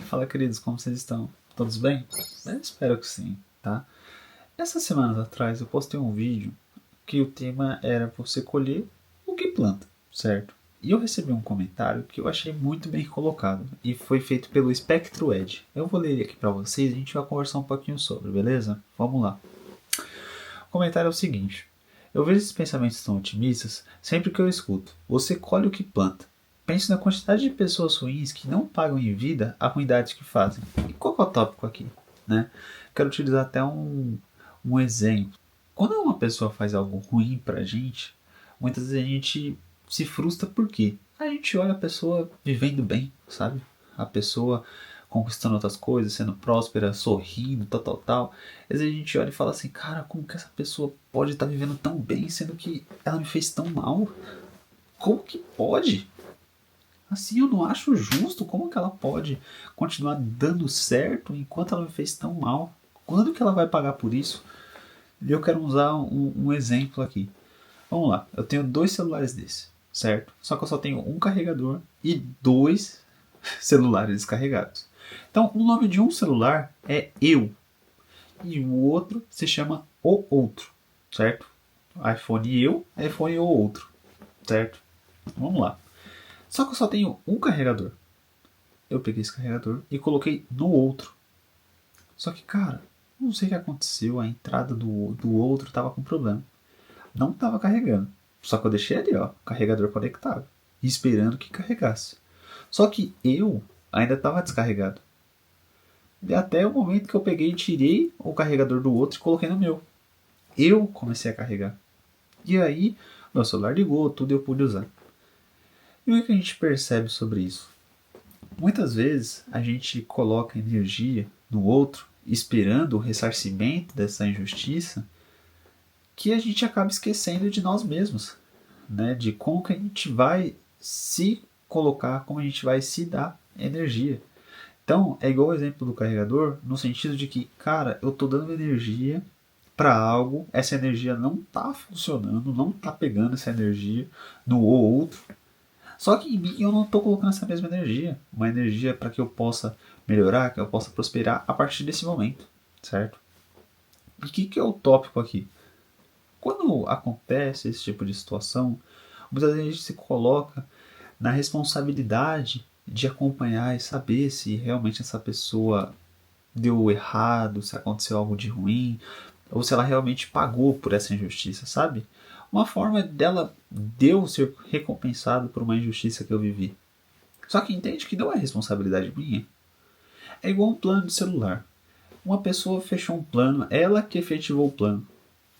Fala, queridos, como vocês estão? Todos bem? Eu espero que sim, tá? Essas semanas atrás eu postei um vídeo que o tema era você colher o que planta, certo? E eu recebi um comentário que eu achei muito bem colocado e foi feito pelo Spectro Ed. Eu vou ler ele aqui pra vocês e a gente vai conversar um pouquinho sobre, beleza? Vamos lá. O comentário é o seguinte: eu vejo esses pensamentos tão otimistas sempre que eu escuto. Você colhe o que planta. Pense na quantidade de pessoas ruins que não pagam em vida a ruindade que fazem. E qual que é o tópico aqui? Né? Quero utilizar até um exemplo. Quando uma pessoa faz algo ruim pra gente, muitas vezes a gente se frustra porque a gente olha a pessoa vivendo bem, sabe? A pessoa conquistando outras coisas, sendo próspera, sorrindo, tal, tal, tal. Às vezes a gente olha e fala assim, cara, como que essa pessoa pode estar vivendo tão bem, sendo que ela me fez tão mal? Como que pode? Assim, eu não acho justo. Como que ela pode continuar dando certo enquanto ela me fez tão mal? Quando que ela vai pagar por isso? E eu quero usar um exemplo aqui. Vamos lá, eu tenho dois celulares desses, certo? Só que eu só tenho um carregador e dois celulares descarregados. Então, o nome de um celular é Eu e o outro se chama O Outro, certo? iPhone Eu, iPhone O Outro, certo? Vamos lá. Só que eu só tenho um carregador. Eu peguei esse carregador e coloquei no outro. Só que, cara, não sei o que aconteceu, a entrada do outro tava com problema. Não tava carregando. Só que eu deixei ali, ó, carregador conectado, esperando que carregasse. Só que eu ainda estava descarregado. E até o momento que eu peguei e tirei o carregador do outro e coloquei no meu. Eu comecei a carregar. E aí, meu celular ligou, tudo eu pude usar. E o que a gente percebe sobre isso? Muitas vezes a gente coloca energia no outro, esperando o ressarcimento dessa injustiça, que a gente acaba esquecendo de nós mesmos, né? De como que a gente vai se colocar, como a gente vai se dar energia. Então, é igual o exemplo do carregador, no sentido de que, cara, eu tô dando energia para algo, essa energia não tá funcionando, não tá pegando essa energia no outro. Só que em mim eu não tô colocando essa mesma energia, uma energia para que eu possa melhorar, que eu possa prosperar a partir desse momento, certo? E o que é o tópico aqui? Quando acontece esse tipo de situação, muitas vezes a gente se coloca na responsabilidade de acompanhar e saber se realmente essa pessoa deu errado, se aconteceu algo de ruim, ou se ela realmente pagou por essa injustiça, sabe? Uma forma dela deu ser recompensado por uma injustiça que eu vivi. Só que entende que não é responsabilidade minha. É igual um plano de celular. Uma pessoa fechou um plano, ela que efetivou o plano.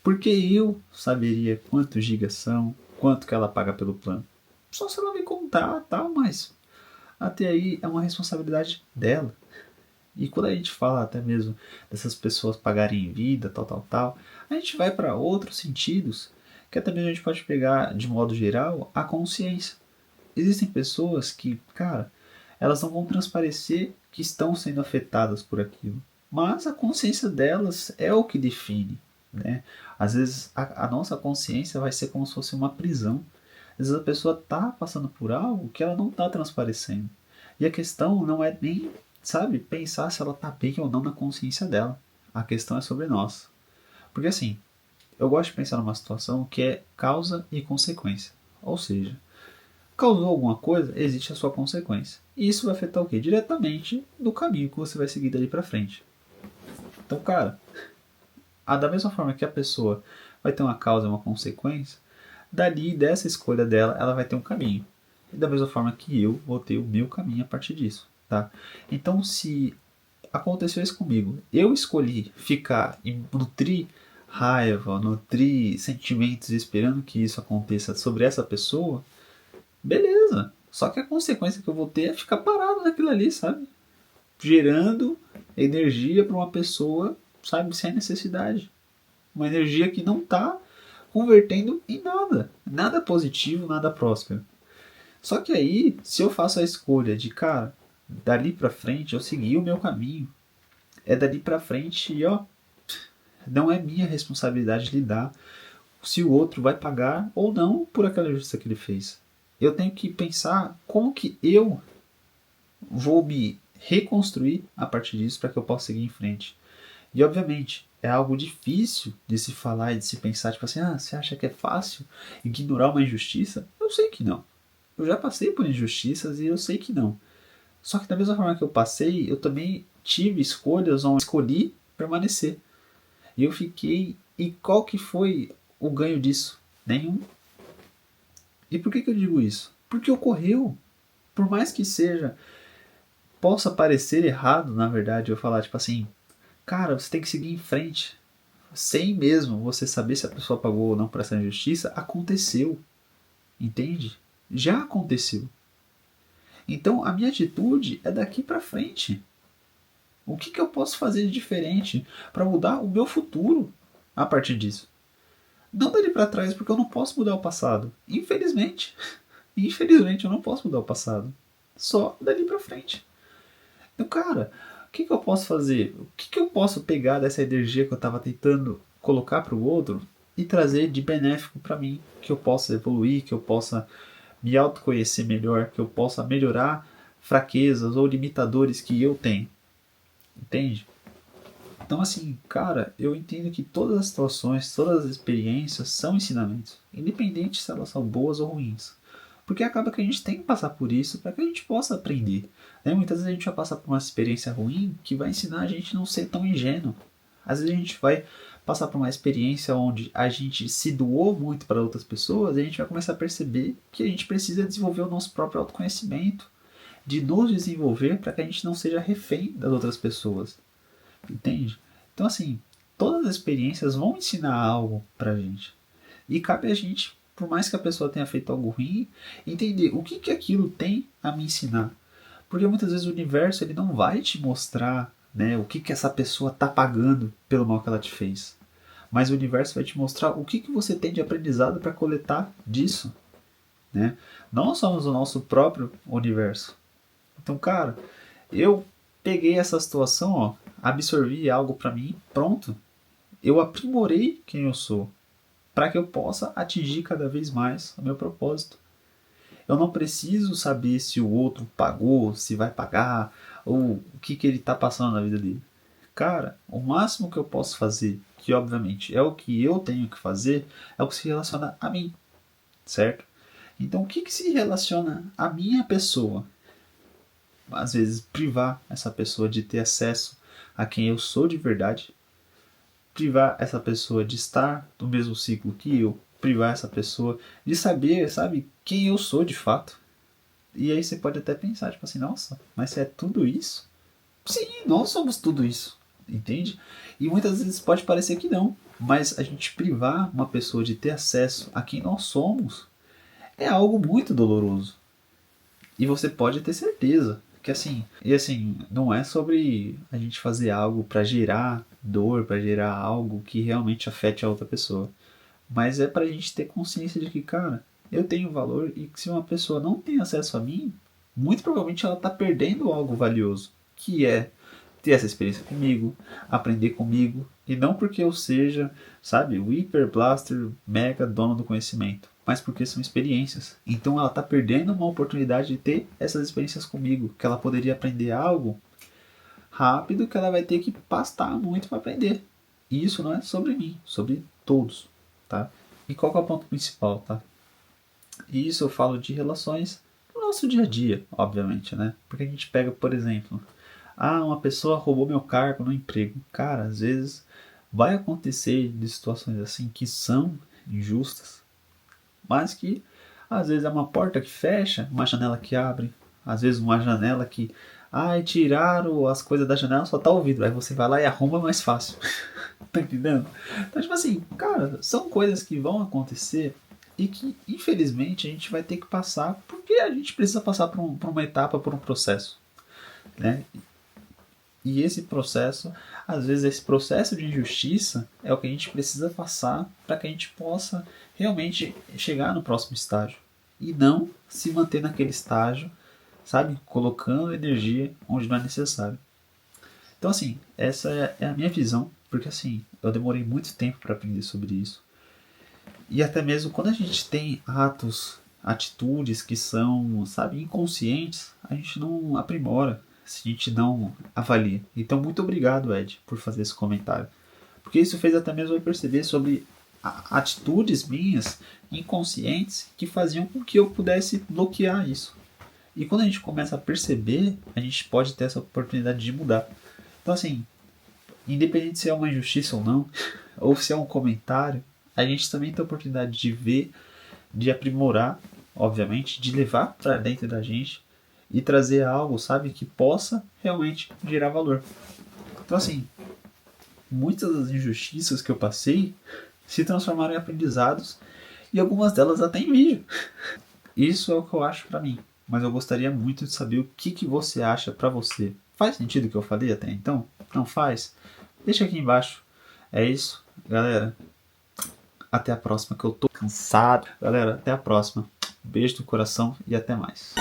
Porque eu saberia quantos gigas são, quanto que ela paga pelo plano. Só se ela me contar, tá? Mas até aí é uma responsabilidade dela. E quando a gente fala até mesmo dessas pessoas pagarem em vida, tal, tal, tal, a gente vai para outros sentidos que até mesmo a gente pode pegar, de modo geral, a consciência. Existem pessoas que, cara, elas não vão transparecer que estão sendo afetadas por aquilo, mas a consciência delas é o que define, né? Às vezes a nossa consciência vai ser como se fosse uma prisão. Às vezes a pessoa está passando por algo que ela não está transparecendo. E a questão não é nem, sabe, pensar se ela está bem ou não na consciência dela. A questão é sobre nós. Porque assim, eu gosto de pensar numa situação que é causa e consequência. Ou seja, causou alguma coisa, existe a sua consequência. E isso vai afetar o quê? Diretamente no caminho que você vai seguir dali pra frente. Então, cara, da mesma forma que a pessoa vai ter uma causa e uma consequência, dali, dessa escolha dela, ela vai ter um caminho. E da mesma forma que eu vou ter o meu caminho a partir disso, tá? Então, se aconteceu isso comigo, eu escolhi ficar e nutrir raiva, nutrir sentimentos esperando que isso aconteça sobre essa pessoa, beleza. Só que a consequência que eu vou ter é ficar parado naquilo ali, sabe? Gerando energia para uma pessoa, sabe, sem necessidade. Uma energia que não está convertendo em nada. Nada positivo, nada próspero. Só que aí, se eu faço a escolha de, cara, dali pra frente eu segui o meu caminho. É dali pra frente e, ó, não é minha responsabilidade lidar se o outro vai pagar ou não por aquela injustiça que ele fez. Eu tenho que pensar como que eu vou me reconstruir a partir disso para que eu possa seguir em frente. E obviamente, é algo difícil de se falar e de se pensar, tipo assim, você acha que é fácil ignorar uma injustiça? Eu sei que não. Eu já passei por injustiças e eu sei que não. Só que da mesma forma que eu passei, eu também tive escolhas onde escolhi permanecer. E eu fiquei. E qual que foi o ganho disso? Nenhum. E por que eu digo isso? Porque ocorreu. Por mais que seja, possa parecer errado, na verdade, eu falar tipo assim, cara, você tem que seguir em frente. Sem mesmo você saber se a pessoa pagou ou não por essa injustiça, aconteceu. Entende? Já aconteceu. Então a minha atitude é daqui para frente. O que eu posso fazer de diferente para mudar o meu futuro a partir disso? Não dali para trás, porque eu não posso mudar o passado. Infelizmente. Infelizmente eu não posso mudar o passado. Só dali para frente. Então, cara, o que eu posso fazer? O que eu posso pegar dessa energia que eu estava tentando colocar para o outro e trazer de benéfico para mim? Que eu possa evoluir, que eu possa me autoconhecer melhor, que eu possa melhorar fraquezas ou limitadores que eu tenho. Entende? Então, assim, cara, eu entendo que todas as situações, todas as experiências são ensinamentos, independente se elas são boas ou ruins. Porque acaba que a gente tem que passar por isso para que a gente possa aprender. Né? Muitas vezes a gente vai passar por uma experiência ruim que vai ensinar a gente a não ser tão ingênuo. Às vezes a gente vai passar por uma experiência onde a gente se doou muito para outras pessoas e a gente vai começar a perceber que a gente precisa desenvolver o nosso próprio autoconhecimento, de nos desenvolver para que a gente não seja refém das outras pessoas. Entende? Então, assim, todas as experiências vão ensinar algo pra gente. E cabe a gente, por mais que a pessoa tenha feito algo ruim, entender o que aquilo tem a me ensinar. Porque muitas vezes o universo ele não vai te mostrar, né, o que essa pessoa tá pagando pelo mal que ela te fez. Mas o universo vai te mostrar o que você tem de aprendizado para coletar disso. Né? Nós somos o nosso próprio universo. Então, cara, eu peguei essa situação, ó, absorvi algo para mim, pronto. Eu aprimorei quem eu sou para que eu possa atingir cada vez mais o meu propósito. Eu não preciso saber se o outro pagou, se vai pagar, ou o que ele está passando na vida dele. Cara, o máximo que eu posso fazer, que obviamente é o que eu tenho que fazer, é o que se relaciona a mim, certo? Então, o que se relaciona à minha pessoa? Às vezes, privar essa pessoa de ter acesso a quem eu sou de verdade, privar essa pessoa de estar no mesmo ciclo que eu, privar essa pessoa de saber, sabe, quem eu sou de fato. E aí você pode até pensar, tipo assim, nossa, mas se é tudo isso? Sim, nós somos tudo isso, entende? E muitas vezes pode parecer que não, mas a gente privar uma pessoa de ter acesso a quem nós somos é algo muito doloroso. E você pode ter certeza que assim, e assim, não é sobre a gente fazer algo para gerar dor, para gerar algo que realmente afete a outra pessoa. Mas é pra gente ter consciência de que, cara, eu tenho valor e que se uma pessoa não tem acesso a mim, muito provavelmente ela tá perdendo algo valioso, que é ter essa experiência comigo, aprender comigo, e não porque eu seja, sabe, o hiper blaster mega dono do conhecimento, mas porque são experiências. Então ela está perdendo uma oportunidade de ter essas experiências comigo, que ela poderia aprender algo rápido que ela vai ter que pastar muito para aprender. E isso não é sobre mim, sobre todos, tá? E qual que é o ponto principal, tá? E isso eu falo de relações no nosso dia a dia, obviamente, né? Porque a gente pega, por exemplo, uma pessoa roubou meu cargo no emprego. Cara, às vezes vai acontecer de situações assim que são injustas, mas que às vezes é uma porta que fecha, uma janela que abre, às vezes uma janela que, tiraram as coisas da janela, só tá o vidro. Aí você vai lá e arruma mais fácil. Tá entendendo? Então, tipo assim, cara, são coisas que vão acontecer e que, infelizmente, a gente vai ter que passar porque a gente precisa passar por uma etapa, por um processo, né? E esse processo, às vezes esse processo de injustiça é o que a gente precisa passar para que a gente possa realmente chegar no próximo estágio. E não se manter naquele estágio, sabe? Colocando energia onde não é necessário. Então, assim, essa é a minha visão, porque assim, eu demorei muito tempo para aprender sobre isso. E até mesmo quando a gente tem atitudes que são, sabe, inconscientes, a gente não aprimora. se a gente não avalia. Então, muito obrigado, Ed, por fazer esse comentário. Porque isso fez até mesmo eu perceber sobre atitudes minhas inconscientes que faziam com que eu pudesse bloquear isso. E quando a gente começa a perceber, a gente pode ter essa oportunidade de mudar. Então, assim, independente se é uma injustiça ou não, ou se é um comentário, a gente também tem a oportunidade de ver, de aprimorar, obviamente, de levar para dentro da gente e trazer algo, sabe, que possa realmente gerar valor. Então, assim, muitas das injustiças que eu passei se transformaram em aprendizados e algumas delas até em vídeo. Isso é o que eu acho pra mim, mas eu gostaria muito de saber o que você acha pra você. Faz sentido o que eu falei até então? Não faz? Deixa aqui embaixo. É isso, galera. Até a próxima, que eu tô cansado. Galera, até a próxima. Beijo no coração e até mais.